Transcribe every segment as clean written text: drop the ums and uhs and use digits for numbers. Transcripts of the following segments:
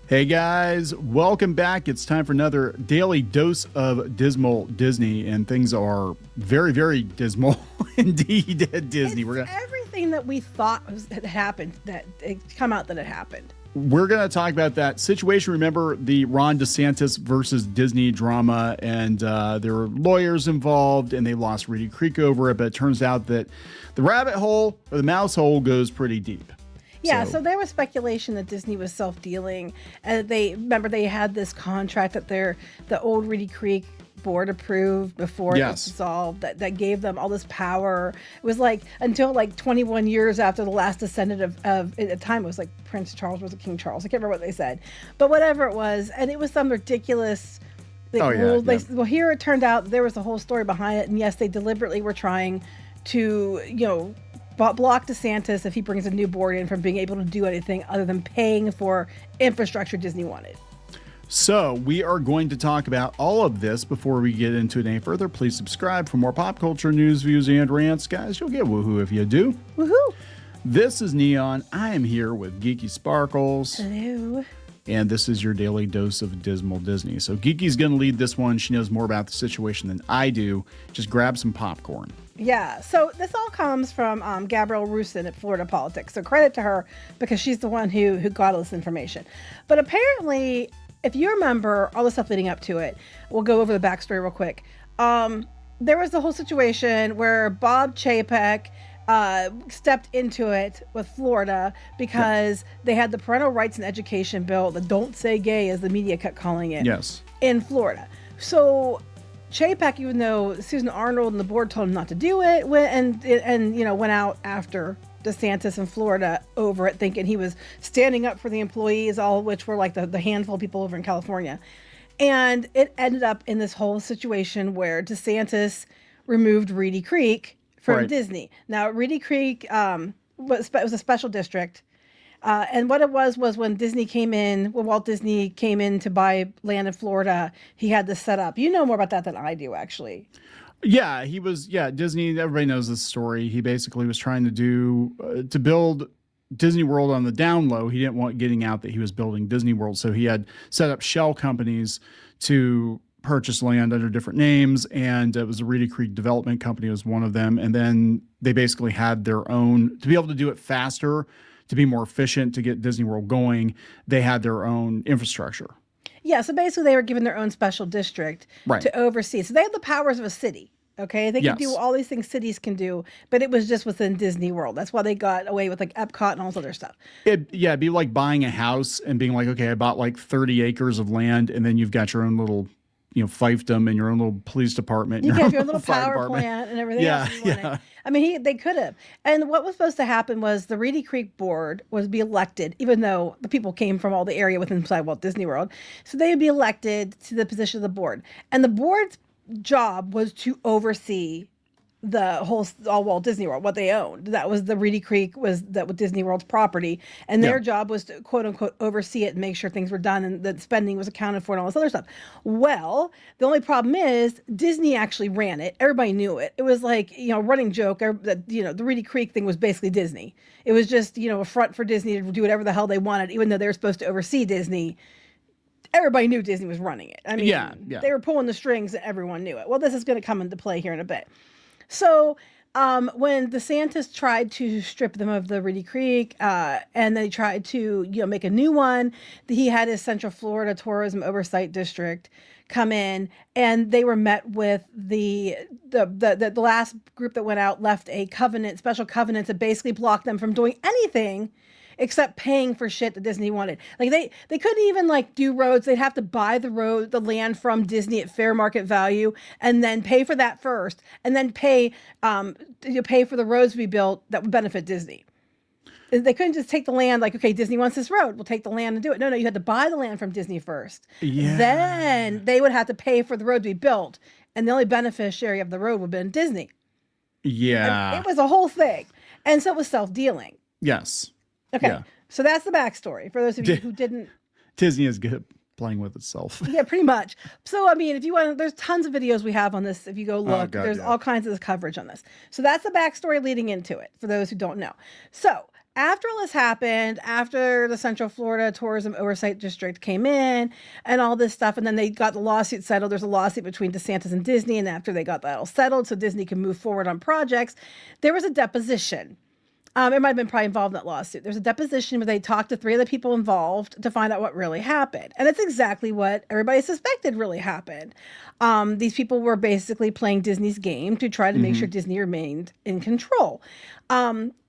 Hey guys, welcome back. It's time for another daily dose of dismal Disney, and things are very, very dismal indeed at Disney. Everything that we thought had happened, that it come out that it happened. We're going to talk about that situation. Remember the Ron DeSantis versus Disney drama, and there were lawyers involved, and they lost Reedy Creek over it. But it turns out that the rabbit hole or the mouse hole goes pretty deep. Yeah, so there was speculation that Disney was self-dealing, and they had this contract that the old Reedy Creek board approved before it was dissolved that gave them all this power. It was like until like 21 years after the last descendant of at the time it was like Prince Charles, was it King Charles? I can't remember what they said, but whatever it was, and it was some ridiculous rule. Well, here it turned out there was a whole story behind it, and yes, they deliberately were trying to block DeSantis, if he brings a new board in, from being able to do anything other than paying for infrastructure Disney wanted. So we are going to talk about all of this. Before we get into it any further, please subscribe for more pop culture news, views, and rants. Guys, you'll get woohoo if you do. Woohoo! This is Neon. I am here with Geeky Sparkles. Hello. And this is your daily dose of dismal Disney. So Geeky's going to lead this one. She knows more about the situation than I do. Just grab some popcorn. Yeah, so this all comes from Gabrielle Roussin at Florida Politics. So credit to her, because she's the one who got all this information. But apparently, if you remember all the stuff leading up to it, we'll go over the backstory real quick. There was the whole situation where Bob Chapek stepped into it with Florida because they had the Parental Rights and Education bill, the Don't Say Gay, as the media kept calling it, in Florida. So Chapek, even though Susan Arnold and the board told him not to do it, went out after DeSantis in Florida over it, thinking he was standing up for the employees, all of which were like the handful of people over in California. And it ended up in this whole situation where DeSantis removed Reedy Creek from Disney. Now, Reedy Creek was a special district. And what it was when Walt Disney came in to buy land in Florida, he had this set up. You know more about that than I do, actually. Yeah, Disney, everybody knows this story. He basically was trying to build Disney World on the down low. He didn't want getting out that he was building Disney World. So he had set up shell companies to purchase land under different names. And it was the Reedy Creek Development Company was one of them. And then they basically had their own, to be able to do it faster, to be more efficient, to get Disney World going, they had their own infrastructure. Yeah, so basically they were given their own special district to oversee. So they had the powers of a city, okay? They could do all these things cities can do, but it was just within Disney World. That's why they got away with like Epcot and all this other stuff. It'd be like buying a house and being like, okay, I bought like 30 acres of land, and then you've got your own little fiefdom and your own little police department. You have your own little power plant and everything else you wanted. I mean, they could have. And what was supposed to happen was the Reedy Creek board was be elected, even though the people came from all the area within Walt Disney World. So they would be elected to the position of the board. And the board's job was to oversee the all Walt Disney World, what they owned. That was the Reedy Creek was Disney World's property, and their job was to quote unquote oversee it and make sure things were done and that spending was accounted for and all this other stuff. Well, the only problem is Disney actually ran it. Everybody knew it. It was like a running joke that the Reedy Creek thing was basically Disney. It was just a front for Disney to do whatever the hell they wanted, even though they were supposed to oversee Disney. Everybody knew Disney was running it. I mean, they were pulling the strings and everyone knew it. Well, this is going to come into play here in a bit. So when DeSantis tried to strip them of the Reedy Creek and they tried to make a new one, he had his Central Florida Tourism Oversight District come in, and they were met with the last group that went out left a special covenant to basically block them from doing anything except paying for shit that Disney wanted. Like they couldn't even do roads. They'd have to buy the land from Disney at fair market value, and then pay for that first, and then pay for the roads to be built that would benefit Disney. They couldn't just take the land okay, Disney wants this road, we'll take the land and do it. No, you had to buy the land from Disney first. Yeah. Then they would have to pay for the road to be built, and the only beneficiary of the road would have been Disney. Yeah. And it was a whole thing. And so it was self-dealing. Yes. Okay, so that's the backstory for those of you who didn't. Disney is good at playing with itself. Yeah, pretty much. So, I mean, if you want, there's tons of videos we have on this. If you go look, there's all kinds of coverage on this. So that's the backstory leading into it for those who don't know. So after all this happened, after the Central Florida Tourism Oversight District came in and all this stuff, and then they got the lawsuit settled. There's a lawsuit between DeSantis and Disney, and after they got that all settled so Disney can move forward on projects, there was a deposition. It might have been probably involved in that lawsuit. There's a deposition where they talked to 3 of the people involved to find out what really happened. And it's exactly what everybody suspected really happened. These people were basically playing Disney's game to try to make sure Disney remained in control.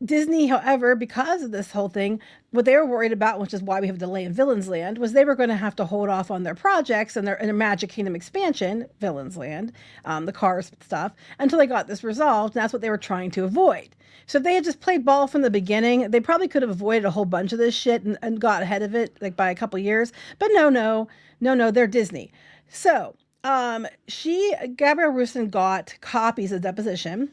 Disney, however, because of this whole thing, what they were worried about, which is why we have a delay in Villains Land, was they were going to have to hold off on their projects and their Magic Kingdom expansion, Villains Land, the Cars stuff, until they got this resolved. And that's what they were trying to avoid. So if they had just played ball from the beginning, they probably could have avoided a whole bunch of this shit and got ahead of it like by a couple years. But no, they're Disney. So Gabrielle Roussin got copies of the deposition.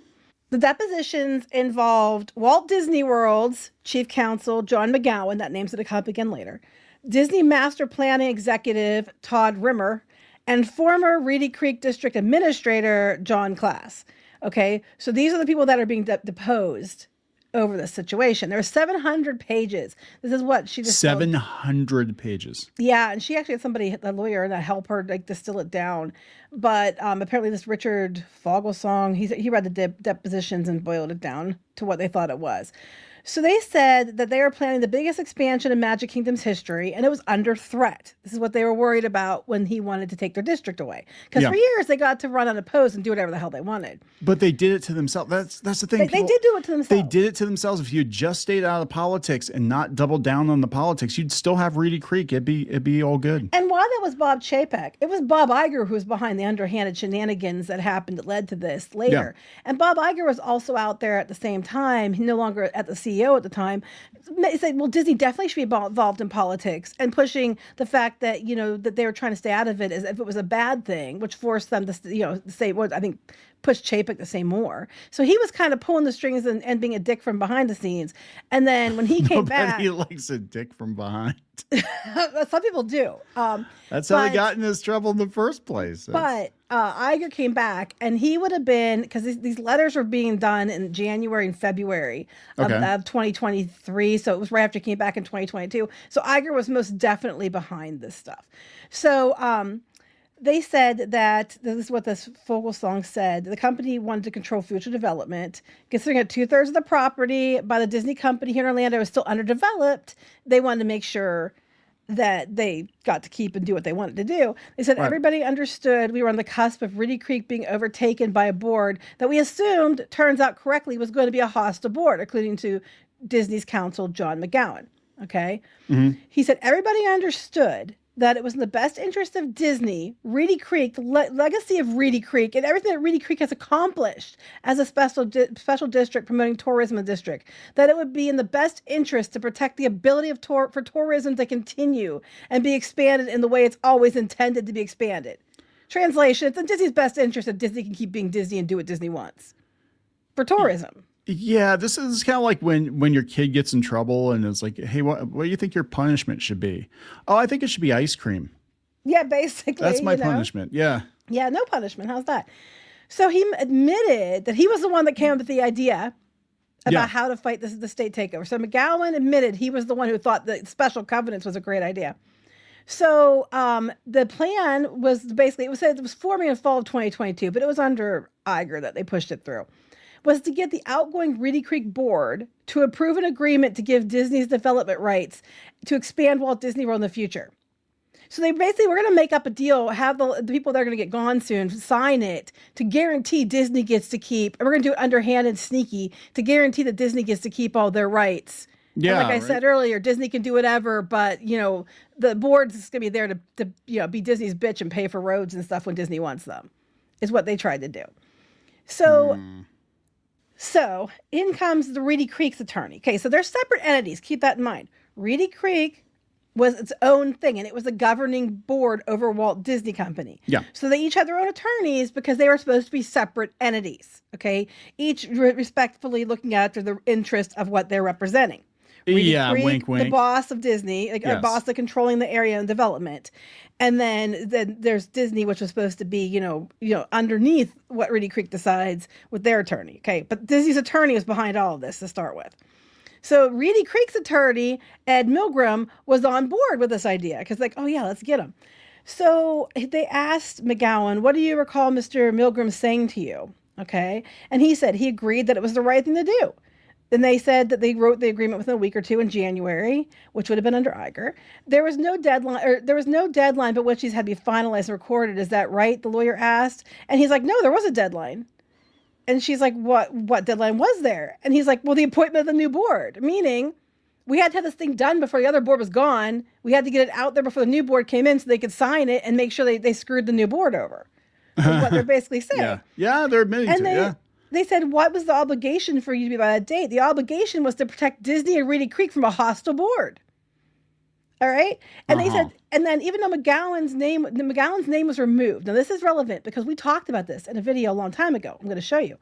The depositions involved Walt Disney World's chief counsel, John McGowan, that name's going to come up again later, Disney Master Planning Executive, Todd Rimmer, and former Reedy Creek District Administrator, John Class. Okay, so these are the people that are being deposed over this situation. There are 700 pages. This is what she just 700 pages. Yeah, and she actually had somebody, a lawyer, that helped her like distill it down. But apparently, this Richard Fogelsong, he read the depositions and boiled it down to what they thought it was. So they said that they were planning the biggest expansion in Magic Kingdom's history, and it was under threat. This is what they were worried about when he wanted to take their district away. Because for years, they got to run unopposed and do whatever the hell they wanted. But they did it to themselves. That's the thing. They did do it to themselves. They did it to themselves. If you had just stayed out of politics and not doubled down on the politics, you'd still have Reedy Creek. It'd be all good. And while that was Bob Chapek, it was Bob Iger who was behind the underhanded shenanigans that happened that led to this later. Yeah. And Bob Iger was also out there at the same time. He no longer at the CEO at the time. He said, well, Disney definitely should be involved in politics, and pushing the fact that, that they were trying to stay out of it as if it was a bad thing, which forced them to, say, well, I think push Chapek to say more. So he was kind of pulling the strings and being a dick from behind the scenes. And then when he came back, he likes a dick from behind. Some people do. That's how he got in this trouble in the first place. But Iger came back, and he would have been, because these letters were being done in January and February of 2023. So it was right after he came back in 2022. So Iger was most definitely behind this stuff. So they said that, this is what this Fogelsong said, the company wanted to control future development. Considering that 2/3 of the property by the Disney company here in Orlando is still underdeveloped, they wanted to make sure that they got to keep and do what they wanted to do. They said everybody understood we were on the cusp of Reedy Creek being overtaken by a board that we assumed, turns out correctly, was going to be a hostile board, according to Disney's counsel, John McGowan. Okay? Mm-hmm. He said everybody understood that it was in the best interest of Disney, Reedy Creek, the legacy of Reedy Creek, and everything that Reedy Creek has accomplished as a special district promoting tourism in the district, that it would be in the best interest to protect the ability of for tourism to continue and be expanded in the way it's always intended to be expanded. Translation, it's in Disney's best interest that Disney can keep being Disney and do what Disney wants for tourism. Yeah, this is kind of like when your kid gets in trouble and it's like, hey, what do you think your punishment should be? Oh, I think it should be ice cream. Yeah, basically. That's my punishment. Yeah. Yeah, no punishment. How's that? So he admitted that he was the one that came up with the idea about how to fight the state takeover. So McGowan admitted he was the one who thought that special covenants was a great idea. So the plan was basically, it was forming in fall of 2022, but it was under Iger that they pushed it through, was to get the outgoing Reedy Creek board to approve an agreement to give Disney's development rights to expand Walt Disney World in the future. So they basically were going to make up a deal, have the people that are going to get gone soon sign it to guarantee Disney gets to keep, and we're going to do it underhanded and sneaky to guarantee that Disney gets to keep all their rights. Yeah, and like I said earlier, Disney can do whatever, but the board's going to be there to be Disney's bitch and pay for roads and stuff when Disney wants them, is what they tried to do. So. So in comes the Reedy Creek's attorney. Okay, so they're separate entities. Keep that in mind. Reedy Creek was its own thing, and it was a governing board over Walt Disney Company. Yeah. So they each had their own attorneys because they were supposed to be separate entities. Okay, each respectfully looking after the interest of what they're representing. Reedy Creek, wink, wink. The boss of Disney, a boss of controlling the area and development. And then there's Disney, which was supposed to be, underneath what Reedy Creek decides with their attorney. Okay, but Disney's attorney was behind all of this to start with. So Reedy Creek's attorney, Ed Milgram, was on board with this idea because like, oh yeah, let's get him. So they asked McGowan, what do you recall Mr. Milgram saying to you? Okay. And he said he agreed that it was the right thing to do. Then they said that they wrote the agreement within a week or two in January, which would have been under Iger. There was no deadline, but which these had to be finalized and recorded. Is that right? The lawyer asked. And he's like, no, there was a deadline. And she's like, what deadline was there? And he's like, well, the appointment of the new board, meaning we had to have this thing done before the other board was gone. We had to get it out there before the new board came in so they could sign it and make sure they screwed the new board over. Is what they're basically saying. Yeah, they're admitting to it. They said, what was the obligation for you to be by that date? The obligation was to protect Disney and Reedy Creek from a hostile board. All right. And they said, and then even though McGowan's name was removed. Now this is relevant because we talked about this in a video a long time ago. I'm going to show you.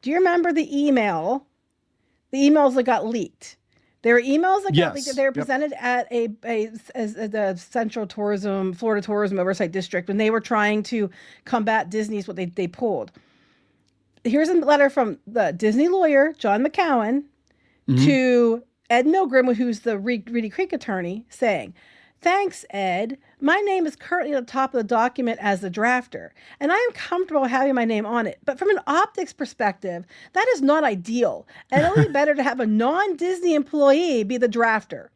Do you remember the emails that got leaked? There were emails that got leaked. They were presented at the Central Tourism, Florida Tourism Oversight District when they were trying to combat Disney's what they pulled. Here's a letter from the Disney lawyer, John McCowan, to Ed Milgram, who's the Reedy Creek attorney, saying, thanks, Ed. My name is currently at the top of the document as the drafter, and I am comfortable having my name on it. But from an optics perspective, that is not ideal, and it would be better to have a non-Disney employee be the drafter.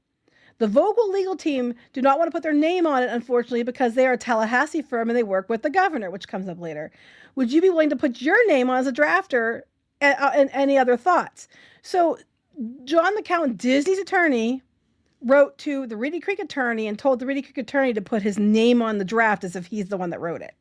The Vogel legal team do not want to put their name on it, unfortunately, because they are a Tallahassee firm and they work with the governor, which comes up later. Would you be willing to put your name on as a drafter and any other thoughts? So John McCowan, Disney's attorney, wrote to the Reedy Creek attorney and told the Reedy Creek attorney to put his name on the draft as if he's the one that wrote it.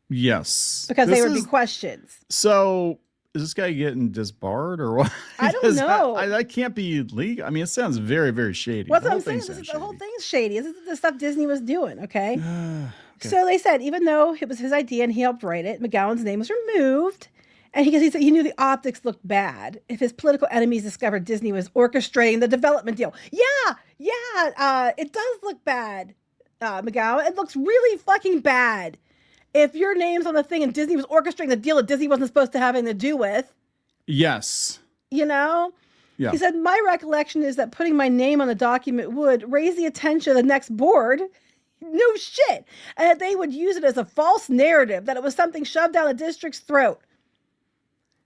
Yes. Because there would be questions. So is this guy getting disbarred or what? I don't know. That can't be legal. I mean, it sounds very, very shady. What's I'm saying? The whole thing's shady. This is the stuff Disney was doing, okay? So they said, even though it was his idea and he helped write it, McGowan's name was removed. And he said he knew the optics looked bad if his political enemies discovered Disney was orchestrating the development deal. It does look bad, McGowan. It looks really fucking bad. If your name's on the thing and Disney was orchestrating the deal that Disney wasn't supposed to have anything to do with. Yes. You know? Yeah. He said, my recollection is that putting my name on the document would raise the attention of the next board. No shit. And that they would use it as a false narrative, that it was something shoved down the district's throat.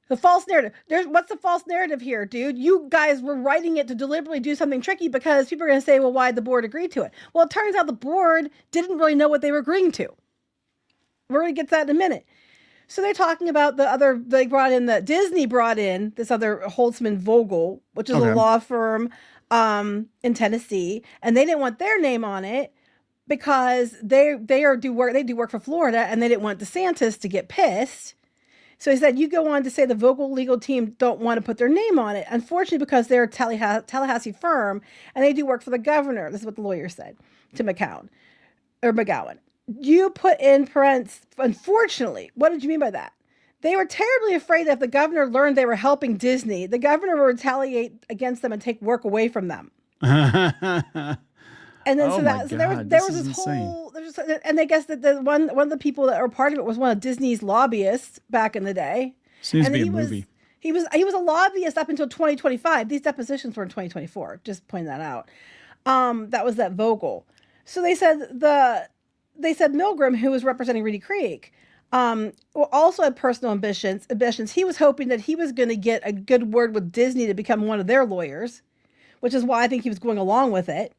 The false narrative. What's the false narrative here, dude? You guys were writing it to deliberately do something tricky because people are going to say, well, why'd the board agree to it? Well, it turns out the board didn't really know what they were agreeing to. We're going to get to that in a minute. So they're talking about Disney brought in this other Holtzman Vogel, which is a law firm in Tennessee, and they didn't want their name on it because they do work for Florida, and they didn't want DeSantis to get pissed. So he said, you go on to say the Vogel legal team don't want to put their name on it. Unfortunately, because they're a Tallahassee firm and they do work for the governor. This is what the lawyer said to McGowan. You put in parents, unfortunately. What did you mean by that? They were terribly afraid that if the governor learned they were helping Disney, the governor would retaliate against them and take work away from them. And then there was this whole, and I guess that one of the people that were part of it was one of Disney's lobbyists back in the day. Seems to be a movie. He was a lobbyist up until 2025. These depositions were in 2024. Just pointing that out. That was that Vogel. So they said Milgram, who was representing Reedy Creek, also had personal ambitions. He was hoping that he was going to get a good word with Disney to become one of their lawyers, which is why I think he was going along with it.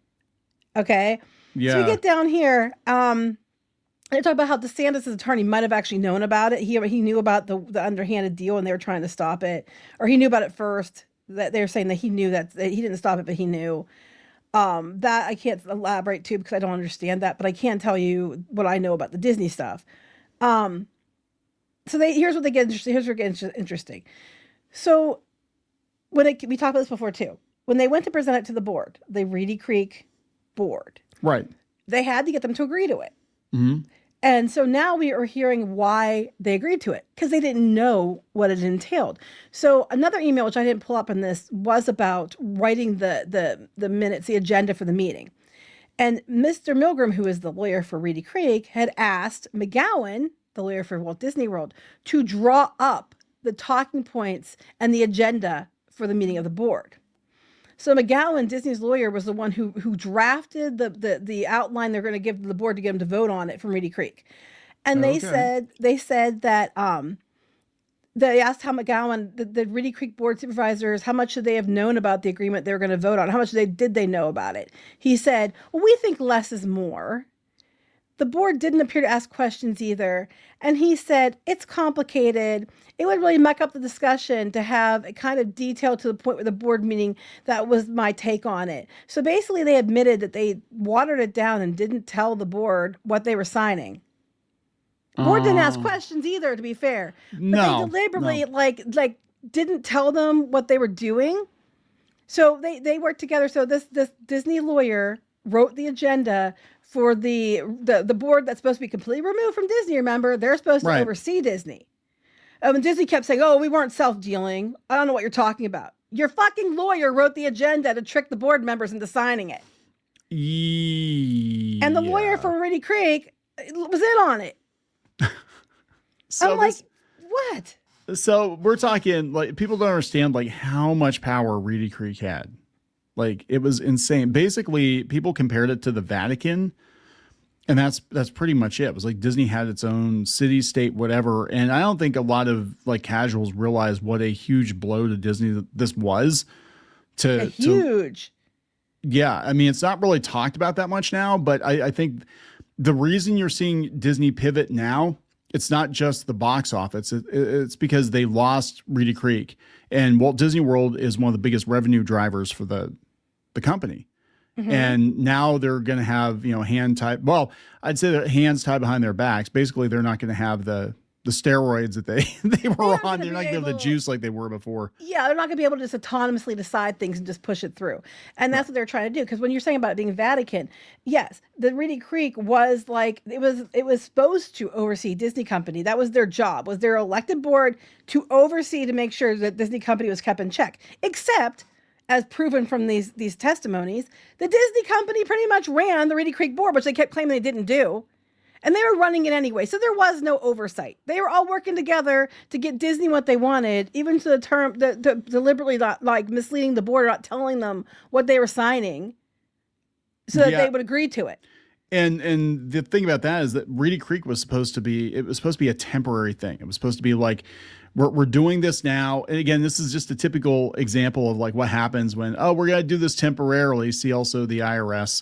Okay. Yeah. So we get down here. They talk about how DeSantis' attorney might have actually known about it. He knew about the underhanded deal and they were trying to stop it, or he knew about it first. That they were saying that he knew that he didn't stop it, but he knew. That I can't elaborate to because I don't understand that, but I can tell you what I know about the Disney stuff. So here's what they get interesting. Here's where it gets interesting. So we talked about this before too. When they went to present it to the board, the Reedy Creek board, right? They had to get them to agree to it. Mm-hmm. And so now we are hearing why they agreed to it, because they didn't know what it entailed. So another email, which I didn't pull up in this, was about writing the minutes, the agenda for the meeting. And Mr. Milgram, who is the lawyer for Reedy Creek, had asked McGowan, the lawyer for Walt Disney World, to draw up the talking points and the agenda for the meeting of the board. So McGowan, Disney's lawyer, was the one who drafted the outline they're going to give to the board to get them to vote on it from Reedy Creek. And they said that they asked how McGowan, the Reedy Creek board supervisors, how much should they have known about the agreement they were going to vote on? How much did they know about it? He said, well, we think less is more. The board didn't appear to ask questions either. And he said, it's complicated. It would really muck up the discussion to have it kind of detailed to the point with the board meeting. That was my take on it. So basically they admitted that they watered it down and didn't tell the board what they were signing. The board didn't ask questions either, to be fair. But they deliberately like didn't tell them what they were doing. So they worked together. So this Disney lawyer wrote the agenda for the board that's supposed to be completely removed from Disney. Remember, they're supposed to oversee Disney. And Disney kept saying, oh, we weren't self-dealing. I don't know what you're talking about. Your fucking lawyer wrote the agenda to trick the board members into signing it. Yeah. And the lawyer from Reedy Creek was in on it. So I'm like, what? So we're talking, like, people don't understand like how much power Reedy Creek had. Like, it was insane. Basically, people compared it to the Vatican, and that's pretty much it. It was like Disney had its own city, state, whatever. And I don't think a lot of like casuals realize what a huge blow to Disney this was. Yeah, I mean, it's not really talked about that much now, but I think the reason you're seeing Disney pivot now, it's not just the box office. It's because they lost Reedy Creek, and Walt Disney World is one of the biggest revenue drivers for the company. Mm-hmm. And now they're going to have, hand tied. Well, I'd say their hands tied behind their backs. Basically, they're not going to have the steroids that they were on. They're not going to have the juice like they were before. Yeah, they're not going to be able to just autonomously decide things and just push it through. And that's what they're trying to do. Because when you're saying about it being Vatican, yes, the Reedy Creek was like, it was supposed to oversee Disney Company. That was their job, was their elected board to oversee, to make sure that Disney Company was kept in check. Except, as proven from these testimonies, the Disney Company pretty much ran the Reedy Creek board, which they kept claiming they didn't do. And they were running it anyway. So there was no oversight. They were all working together to get Disney what they wanted, even to the term, deliberately not, like, misleading the board, not telling them what they were signing so that they would agree to it. And the thing about that is that Reedy Creek was supposed to be a temporary thing. It was supposed to be like, we're doing this now. And again, this is just a typical example of like what happens when, we're going to do this temporarily. See also the IRS,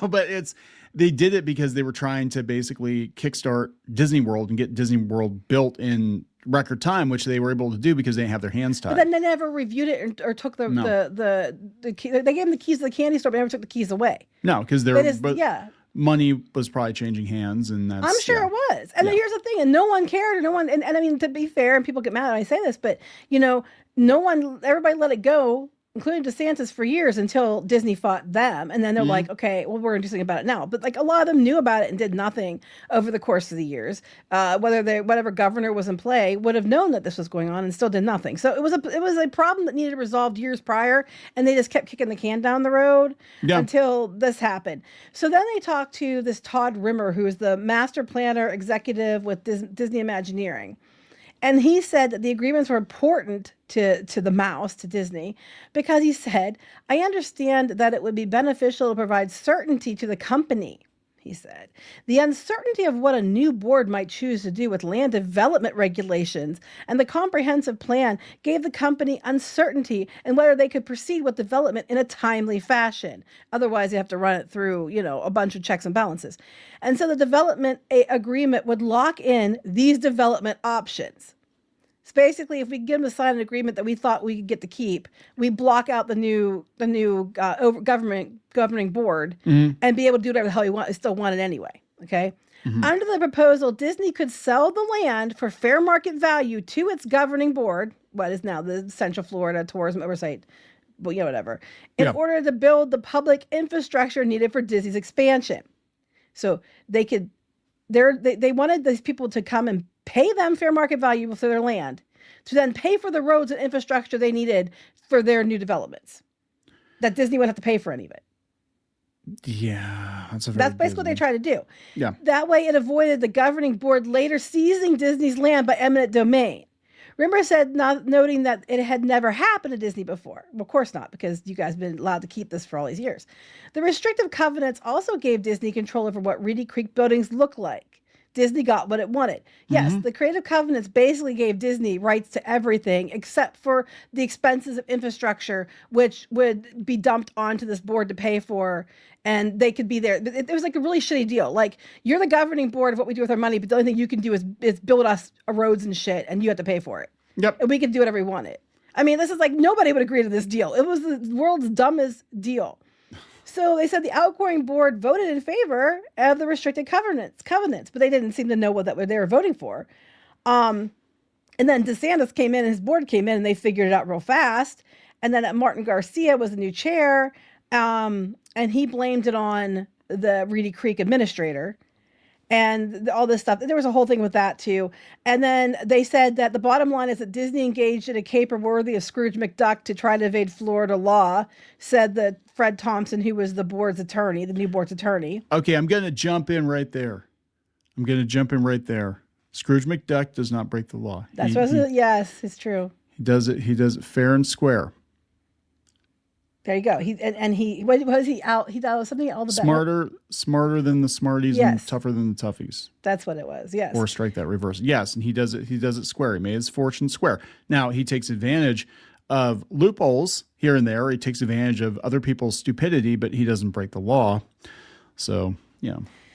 but they did it because they were trying to basically kickstart Disney World and get Disney World built in record time, which they were able to do because they didn't have their hands tied. But then they never reviewed it or took the key. They gave them the keys to the candy store, but never took the keys away. No, because money was probably changing hands, and that's, I'm sure it was. And then here's the thing, and no one cared, or no one, and I mean, to be fair, and people get mad when I say this, but everybody let it go, including DeSantis, for years until Disney fought them. And then they're like, okay, well, we're going to do something about it now. But like a lot of them knew about it and did nothing over the course of the years. Whatever governor was in play would have known that this was going on and still did nothing. So it was a problem that needed resolved years prior. And they just kept kicking the can down the road until this happened. So then they talked to this Todd Rimmer, who is the master planner executive with Disney Imagineering. And he said that the agreements were important to the mouse, to Disney, because he said, I understand that it would be beneficial to provide certainty to the company. He said, the uncertainty of what a new board might choose to do with land development regulations and the comprehensive plan gave the company uncertainty in whether they could proceed with development in a timely fashion. Otherwise, they have to run it through, a bunch of checks and balances. And so the development agreement would lock in these development options. So basically, if we get them to sign an agreement that we thought we could get to keep, we block out the new governing board and be able to do whatever the hell you want. Still want it anyway. Okay. Mm-hmm. Under the proposal, Disney could sell the land for fair market value to its governing board, what is now the Central Florida Tourism Oversight, whatever, in order to build the public infrastructure needed for Disney's expansion. So they wanted these people to come and pay them fair market value for their land, to then pay for the roads and infrastructure they needed for their new developments. That Disney would have to pay for any of it. Yeah, that's basically what they tried to do. Yeah. That way it avoided the governing board later seizing Disney's land by eminent domain. Rimmer said, noting that it had never happened to Disney before. Well, of course not, because you guys have been allowed to keep this for all these years. The restrictive covenants also gave Disney control over what Reedy Creek buildings look like. Disney got what it wanted. Yes, the creative covenants basically gave Disney rights to everything except for the expenses of infrastructure, which would be dumped onto this board to pay for, and they could be there. It was like a really shitty deal. Like, you're the governing board of what we do with our money, but the only thing you can do is build us roads and shit, and you have to pay for it. Yep. And we could do whatever we wanted. I mean, this is like, nobody would agree to this deal. It was the world's dumbest deal. So they said the outgoing board voted in favor of the restricted covenants, but they didn't seem to know what they were voting for. And then DeSantis came in, and his board came in, and they figured it out real fast. And then Martin Garcia was the new chair, and he blamed it on the Reedy Creek administrator and all this stuff. There was a whole thing with that too. And then they said that the bottom line is that Disney engaged in a caper worthy of Scrooge McDuck to try to evade Florida law, said that Fred Thompson, who was the board's attorney, the new board's attorney. Okay, I'm going to jump in right there. Scrooge McDuck does not break the law. Yes, it's true. He does it fair and square. There you go. He was he out? He was something all the smarter than the smarties, and tougher than the toughies. That's what it was. Yes. Or strike that reverse. Yes, and he does it square. He made his fortune square. Now he takes advantage of loopholes here and there. He takes advantage of other people's stupidity, but he doesn't break the law. So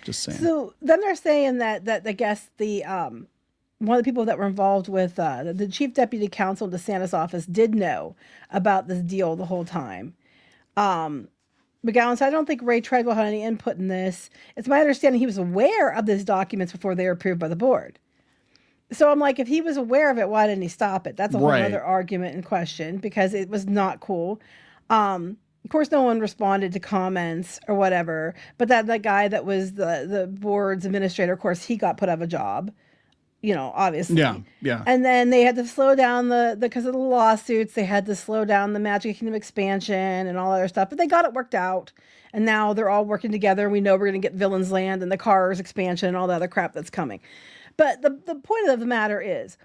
just saying. So then they're saying that I guess the one of the people that were involved with the chief deputy counsel in DeSantis' office did know about this deal the whole time. McGowan said, I don't think Ray Treadwell had any input in this. It's my understanding he was aware of these documents before they were approved by the board. So I'm like, if he was aware of it, why didn't he stop it? That's a whole other argument and question, because it was not cool. Of course, no one responded to comments or whatever, but that guy that was the board's administrator, of course, he got put out of a job. Obviously. Yeah. And then they had to slow down because of the lawsuits, they had to slow down the Magic Kingdom expansion and all that other stuff. But they got it worked out. And now they're all working together. We know we're going to get Villains Land and the Cars expansion and all the other crap that's coming. But the point of the matter is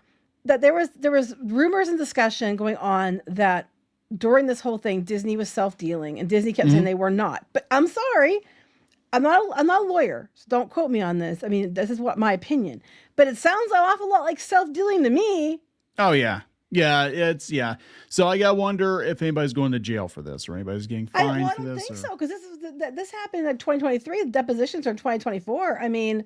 that there was rumors and discussion going on that during this whole thing, Disney was self-dealing, and Disney kept saying they were not. But I'm sorry. I'm not a lawyer, so don't quote me on this. I mean, this is my opinion. But it sounds an awful lot like self-dealing to me. Oh, yeah. Yeah, So I got to wonder if anybody's going to jail for this, or anybody's getting fined for this. I don't think so, because this happened in 2023. The depositions are in 2024. I mean,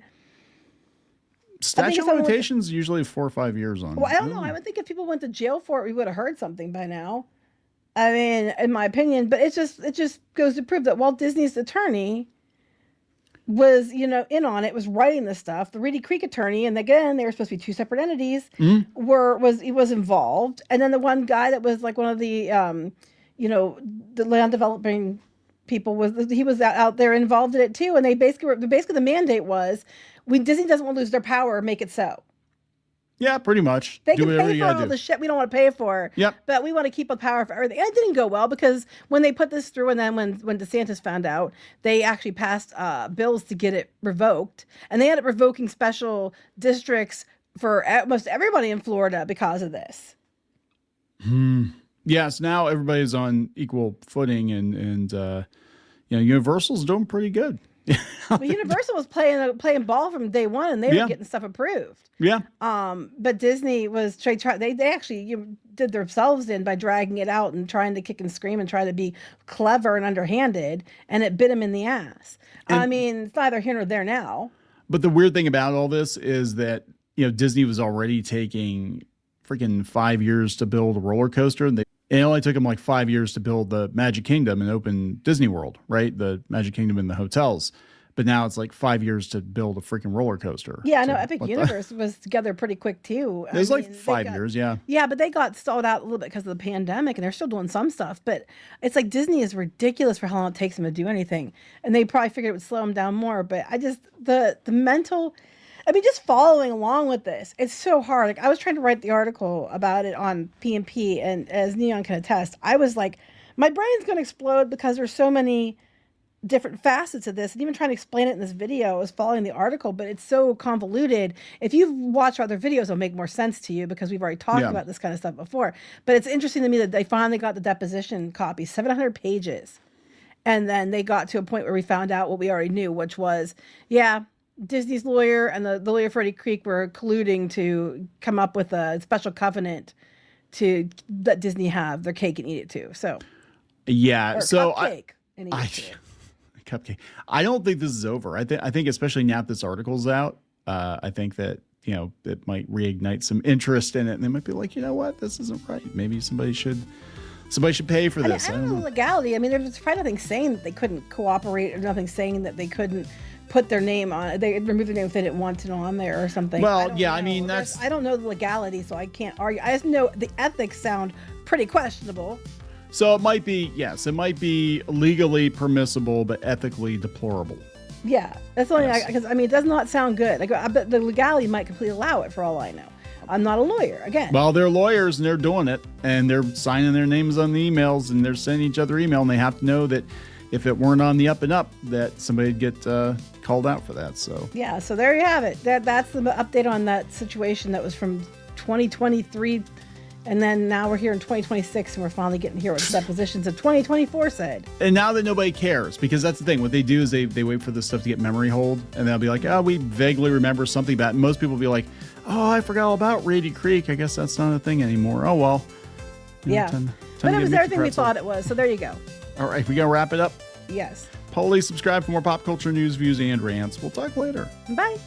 statute of limitations usually 4 or 5 years on. Well, I don't know. I would think if people went to jail for it, we would have heard something by now. I mean, in my opinion, but it just goes to prove that Walt Disney's attorney was, in on it, was writing this stuff. The Reedy Creek attorney, and again, they were supposed to be two separate entities, was involved. And then the one guy that was like one of the, the land developing people he was out there involved in it too. And they basically the mandate was, Disney doesn't want to lose their power, make it so. Yeah, pretty much. They can pay for all the shit we don't want to pay for. Yep. But we want to keep the power for everything. And it didn't go well, because when they put this through, and then when DeSantis found out, they actually passed bills to get it revoked. And they ended up revoking special districts for almost everybody in Florida because of this. Yes, now everybody's on equal footing, and Universal's doing pretty good. Well, Universal was playing ball from day one, and they were getting stuff approved. Yeah. But Disney was they actually did themselves in by dragging it out and trying to kick and scream and try to be clever and underhanded, and it bit them in the ass. I mean, it's neither here nor there now. But the weird thing about all this is that Disney was already taking freaking 5 years to build a roller coaster, and it only took them like 5 years to build the Magic Kingdom and open Disney World, right? The Magic Kingdom and the hotels. But now it's like 5 years to build a freaking roller coaster. Yeah, no, Epic Universe was together pretty quick too. It was like 5 years, yeah. Yeah, but they got stalled out a little bit because of the pandemic, and they're still doing some stuff. But it's like Disney is ridiculous for how long it takes them to do anything. And they probably figured it would slow them down more. But the mental... just following along with this, it's so hard. Like, I was trying to write the article about it on P&P, and as Neon can attest, I was like, my brain's going to explode because there's so many different facets of this, and even trying to explain it in this video. I was following the article, but it's so convoluted. If you've watched other videos, it'll make more sense to you because we've already talked about this kind of stuff before. But it's interesting to me that they finally got the deposition copy, 700 pages. And then they got to a point where we found out what we already knew, which was, Disney's lawyer and the lawyer for Reedy Creek were colluding to come up with a special covenant to let Disney have their cake and eat it too. So, cupcake. Cupcake. I don't think this is over. I think especially now that this article's out, I think that, it might reignite some interest in it, and they might be like, you know what, this isn't right. Maybe somebody should pay for this. I don't know the legality. I mean, there's probably nothing saying that they couldn't cooperate, or nothing saying that they couldn't put their name on it. They removed their name if they didn't want it on there or something. Well, I don't know the legality, so I can't argue. I just know the ethics sound pretty questionable. So it might be legally permissible, but ethically deplorable. Yeah, that's the only because it does not sound good. Like, I bet the legality might completely allow it for all I know. I'm not a lawyer, again. Well, they're lawyers and they're doing it, and they're signing their names on the emails, and they're sending each other email, and they have to know that if it weren't on the up and up, that somebody'd get called out for that. So yeah, so there you have it. That's the update on that situation that was from 2023, and then now we're here in 2026, and we're finally getting here what the depositions of 2024 said. And now that nobody cares, because that's the thing. What they do is they wait for this stuff to get memory hold, and they'll be like, oh, we vaguely remember something about it. And most people will be like, oh, I forgot all about Reedy Creek. I guess that's not a thing anymore. Oh, well. But it was everything we thought it was. So there you go. All right. We going to wrap it up? Yes. Please subscribe for more pop culture news, views, and rants. We'll talk later. Bye.